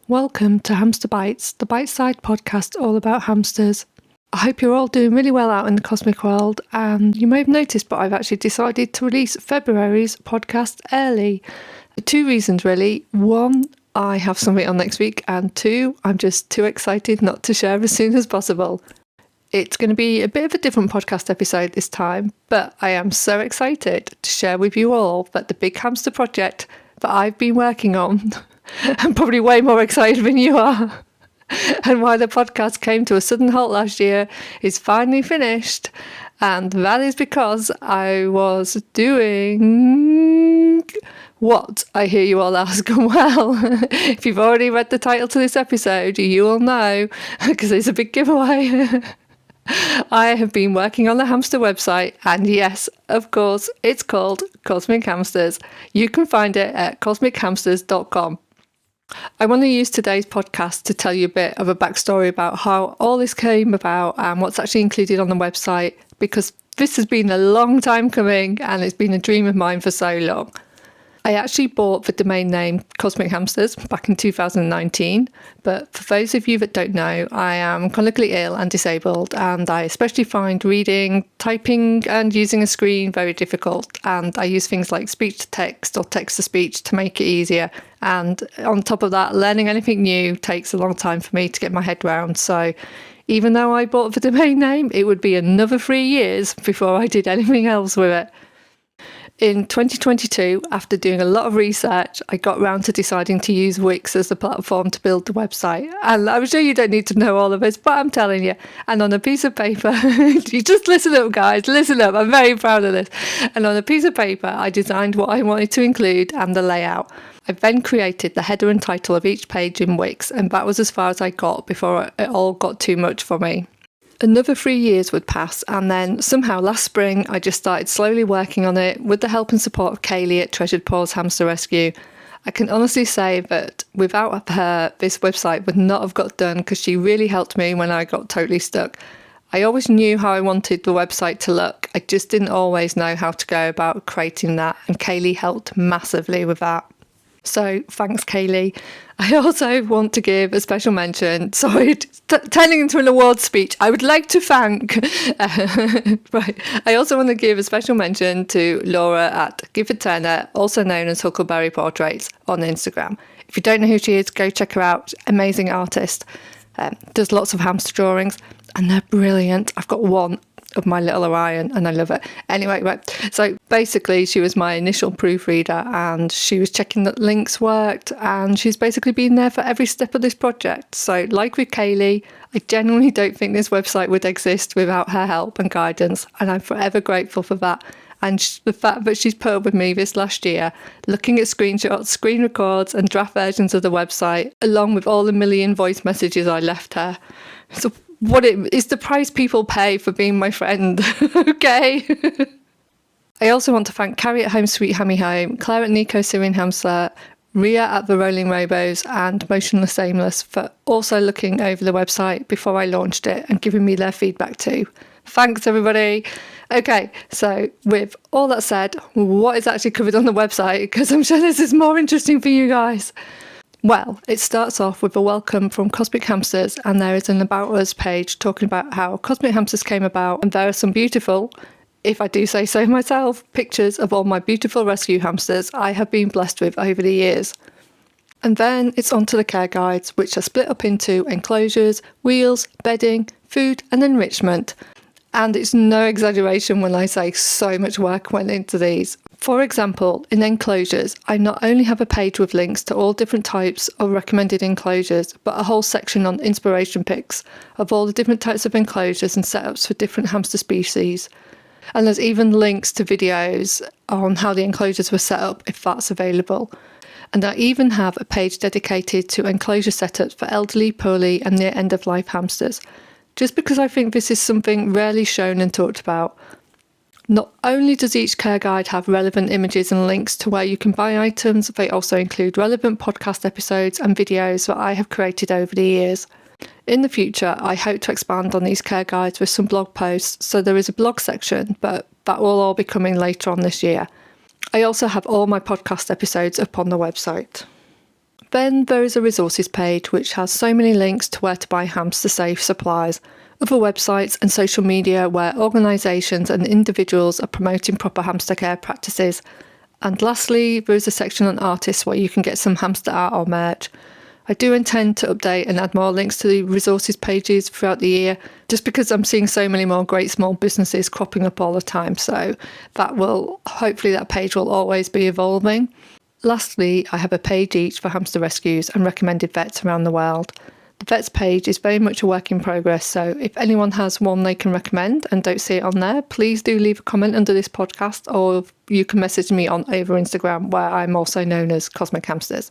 Welcome to Hamster Bites, the bite-sized podcast all about hamsters. I hope you're all doing really well out in the cosmic world, and you may have noticed, but I've actually decided to release February's podcast early. Two reasons really. One, I have something on next week, and two, I'm just too excited not to share as soon as possible. It's going to be a bit of a different podcast episode this time, but I am so excited to share with you all that the big hamster project that I've been working on, I'm probably way more excited than you are, and why the podcast came to a sudden halt last year, is finally finished. And that is because I was doing what, I hear you all ask. Well, if you've already read the title to this episode, you will know, because it's a big giveaway. I have been working on the hamster website, and yes, of course, it's called Cosmic Hamsters. You can find it at cosmichamsters.com. I want to use today's podcast to tell you a bit of a backstory about how all this came about and what's actually included on the website, because this has been a long time coming and it's been a dream of mine for so long. I actually bought the domain name Cosmic Hamsters back in 2019, but for those of you that don't know, I am chronically ill and disabled, and I especially find reading, typing and using a screen very difficult, and I use things like speech to text or text to speech to make it easier, and on top of that, learning anything new takes a long time for me to get my head around. So even though I bought the domain name, it would be another 3 years before I did anything else with it. In 2022, after doing a lot of research, I got round to deciding to use Wix as the platform to build the website. And I'm sure you don't need to know all of this, but I'm telling you. And on a piece of paper, you just listen up, guys, listen up. I'm very proud of this. And on a piece of paper, I designed what I wanted to include and the layout. I then created the header and title of each page in Wix, and that was as far as I got before it all got too much for me. Another 3 years would pass, and then somehow last spring I just started slowly working on it with the help and support of Kaylee at Treasured Paws Hamster Rescue. I can honestly say that without her, this website would not have got done, because she really helped me when I got totally stuck. I always knew how I wanted the website to look, I just didn't always know how to go about creating that, and Kaylee helped massively with that. So thanks, Kaylee. I also want to give a special mention, turning into an award speech, I would like to thank, I also want to give a special mention to Laura at Gifford Turner, also known as Huckleberry Portraits, on Instagram. If you don't know who she is, go check her out. Amazing artist. Does lots of hamster drawings, and they're brilliant. I've got one of my little Orion and I love it. Anyway, right. So basically she was my initial proofreader, and she was checking that links worked, and she's basically been there for every step of this project. So like with Kaylee, I genuinely don't think this website would exist without her help and guidance, and I'm forever grateful for that. And the fact that she's put up with me this last year, looking at screenshots, screen records and draft versions of the website, along with all the million voice messages I left her. So what it is the price people pay for being my friend, okay? I also want to thank Carrie at Home Sweet Hammy Home, Claire at Nico Syrian Hamster, Ria at The Rolling Robos and Motionless Aimless for also looking over the website before I launched it and giving me their feedback too. Thanks, everybody. Okay, so with all that said, what is actually covered on the website? Because I'm sure this is more interesting for you guys. Well, it starts off with a welcome from Cosmic Hamsters, and there is an About Us page talking about how Cosmic Hamsters came about, and there are some beautiful, if I do say so myself, pictures of all my beautiful rescue hamsters I have been blessed with over the years. And then it's on to the care guides, which are split up into enclosures, wheels, bedding, food and enrichment. And it's no exaggeration when I say so much work went into these. For example, in enclosures, I not only have a page with links to all different types of recommended enclosures, but a whole section on inspiration pics of all the different types of enclosures and setups for different hamster species. And there's even links to videos on how the enclosures were set up, if that's available. And I even have a page dedicated to enclosure setups for elderly, poorly and near end-of-life hamsters, just because I think this is something rarely shown and talked about. Not only does each care guide have relevant images and links to where you can buy items, they also include relevant podcast episodes and videos that I have created over the years. In the future, I hope to expand on these care guides with some blog posts, so there is a blog section, but that will all be coming later on this year. I also have all my podcast episodes up on the website. Then there is a resources page which has so many links to where to buy hamster safe supplies, other websites and social media where organisations and individuals are promoting proper hamster care practices. And lastly, there is a section on artists where you can get some hamster art or merch. I do intend to update and add more links to the resources pages throughout the year, just because I'm seeing so many more great small businesses cropping up all the time. So hopefully that page will always be evolving. Lastly, I have a page each for hamster rescues and recommended vets around the world. The vets page is very much a work in progress, so if anyone has one they can recommend and don't see it on there, please do leave a comment under this podcast, or you can message me on over Instagram, where I'm also known as Cosmic Hamsters.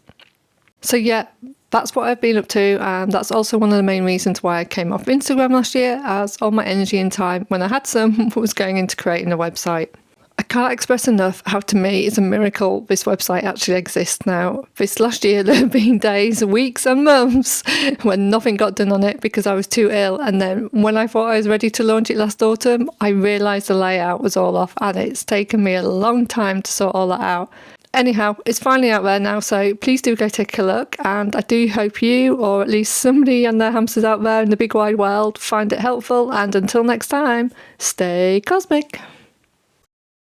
So yeah, that's what I've been up to, and that's also one of the main reasons why I came off Instagram last year, as all my energy and time, when I had some, was going into creating a website. I can't express enough how, to me, it's a miracle this website actually exists now. This last year there have been days, weeks and months when nothing got done on it because I was too ill, and then when I thought I was ready to launch it last autumn, I realised the layout was all off, and it's taken me a long time to sort all that out. Anyhow, it's finally out there now, so please do go take a look, and I do hope you, or at least somebody and their hamsters out there in the big wide world, find it helpful, and until next time, stay cosmic.